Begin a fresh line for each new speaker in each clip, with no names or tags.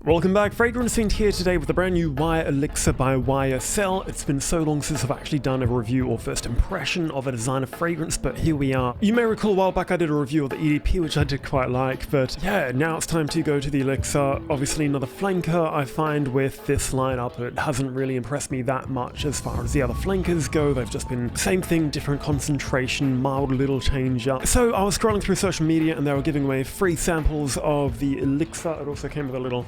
Welcome back, Fragrance Fiend here today with a brand new Elixir by YSL. It's been so long since I've actually done a review or first impression of a designer fragrance, but here we are. You may recall a while back I did a review of the EDP, which I did quite like, but yeah, now it's time to go to the Elixir. Obviously another flanker I find with this lineup. It hasn't really impressed me that much as far as the other flankers go. They've just been same thing, different concentration, mild little change up. So I was scrolling through social media and they were giving away free samples of the Elixir. It also came with a little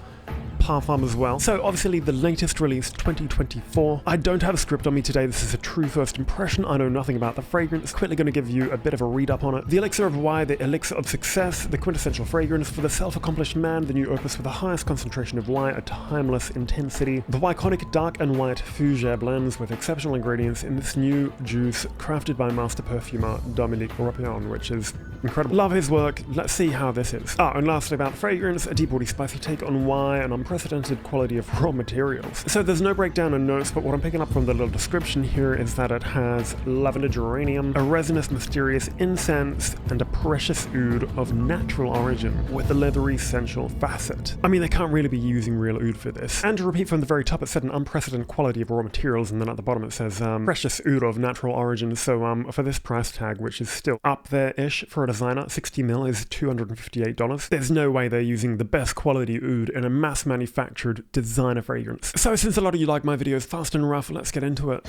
parfum as well. So obviously the latest release 2024. I don't have a script on me today. This is a true first impression. I know nothing about the fragrance. Quickly going to give you a bit of a read up on it. The Elixir of Y, the Elixir of Success, the quintessential fragrance for the self-accomplished man, the new opus with the highest concentration of Y, a timeless intensity. The Iconic dark and white fougere blends with exceptional ingredients in this new juice crafted by master perfumer Dominique Rapillon, which is incredible. Love his work. Let's see how this is. And lastly about the fragrance, a deep body spicy take on Y and unprecedented quality of raw materials. So there's no breakdown in notes, but what I'm picking up from the little description here is that it has lavender geranium, a resinous mysterious incense, and a precious oud of natural origin with a leathery sensual facet. I mean, they can't really be using real oud for this. And to repeat from the very top, it said an unprecedented quality of raw materials, and then at the bottom it says precious oud of natural origin. So for this price tag, which is still up there-ish for a designer, 60ml is $258. There's no way they're using the best quality oud in a mass manufactured designer fragrance. So since a lot of you like my videos fast and rough, let's get into it.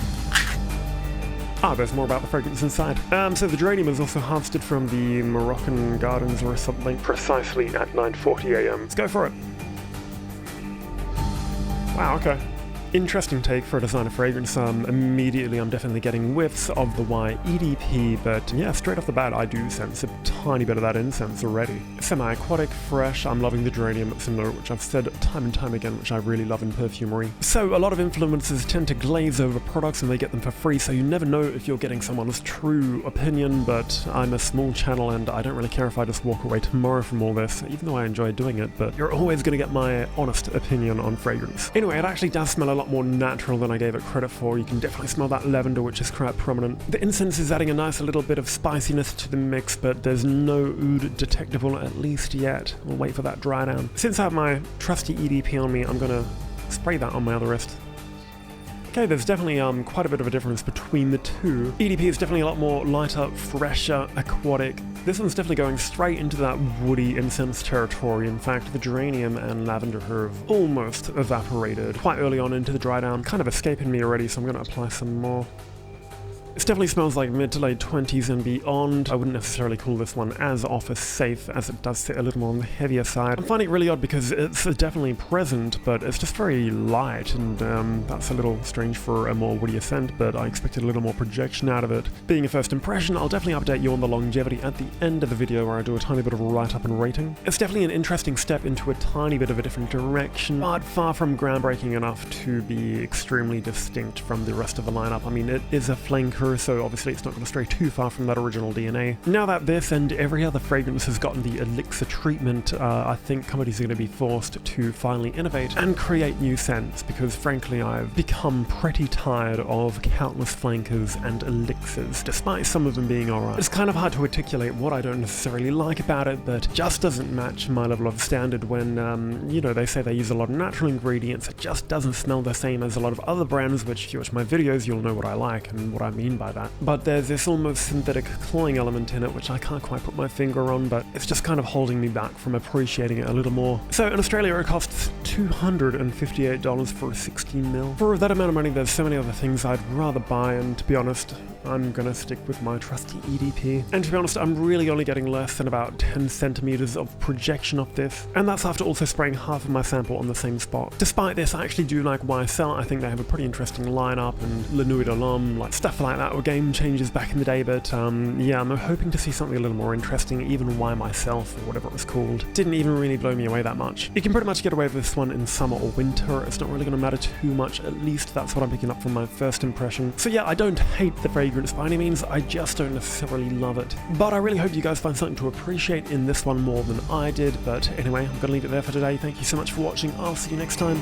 There's more about the fragrance inside. So the geranium is also harvested from the Moroccan gardens or something, precisely at 9:40 AM. Let's go for it. Wow, okay. Interesting take for a designer fragrance. Immediately I'm definitely getting whiffs of the Y EDP, but yeah, straight off the bat I do sense a tiny bit of that incense already. Semi-aquatic, fresh. I'm loving the geranium similar, which I've said time and time again, which I really love in perfumery. So a lot of influencers tend to glaze over products and they get them for free, so you never know if you're getting someone's true opinion, but I'm a small channel and I don't really care if I just walk away tomorrow from all this, even though I enjoy doing it, but you're always going to get my honest opinion on fragrance. Anyway, it actually does smell a lot more natural than I gave it credit for. You can definitely smell that lavender, which is quite prominent. The incense is adding a nice little bit of spiciness to the mix, but there's no oud detectable, at least yet. We'll wait for that dry down. Since I have my trusty EDP on me, I'm gonna spray that on my other wrist. Okay, there's definitely quite a bit of a difference between the two. EDP is definitely a lot more lighter, fresher, aquatic. This one's definitely going straight into that woody incense territory. In fact, the geranium and lavender have almost evaporated quite early on into the dry down, kind of escaping me already, so I'm going to apply some more. This definitely smells like mid to late 20s and beyond. I wouldn't necessarily call this one as office safe, as it does sit a little more on the heavier side. I'm finding it really odd because it's definitely present, but it's just very light, and that's a little strange for a more woody scent, but I expected a little more projection out of it. Being a first impression, I'll definitely update you on the longevity at the end of the video where I do a tiny bit of a write-up and rating. It's definitely an interesting step into a tiny bit of a different direction, but far from groundbreaking enough to be extremely distinct from the rest of the lineup. I mean, it is a flanker, so obviously it's not going to stray too far from that original DNA. Now that this and every other fragrance has gotten the Elixir treatment, I think companies are going to be forced to finally innovate and create new scents, because frankly I've become pretty tired of countless flankers and elixirs, despite some of them being alright. It's kind of hard to articulate what I don't necessarily like about it, but just doesn't match my level of standard when, you know, they say they use a lot of natural ingredients. It just doesn't smell the same as a lot of other brands, which if you watch my videos you'll know what I like and what I mean by that. But there's this almost synthetic clawing element in it, which I can't quite put my finger on, but it's just kind of holding me back from appreciating it a little more. So in Australia it costs $258 for a 16ml. For that amount of money there's so many other things I'd rather buy, and to be honest, I'm gonna stick with my trusty EDP. And to be honest, I'm really only getting less than about 10 centimeters of projection off this, and that's after also spraying half of my sample on the same spot. Despite this, I actually do like YSL. I think they have a pretty interesting lineup, and La Nuit de l'Homme, like stuff like that were game changers back in the day, but yeah, I'm hoping to see something a little more interesting. Even Y Myself, or whatever it was called, didn't even really blow me away that much. You can pretty much get away with this one in summer or winter. It's not really gonna matter too much, at least that's what I'm picking up from my first impression. So yeah, I don't hate the fragrance by any means, I just don't necessarily love it. But I really hope you guys find something to appreciate in this one more than I did. But anyway, I'm gonna leave it there for today. Thank you so much for watching. I'll see you next time.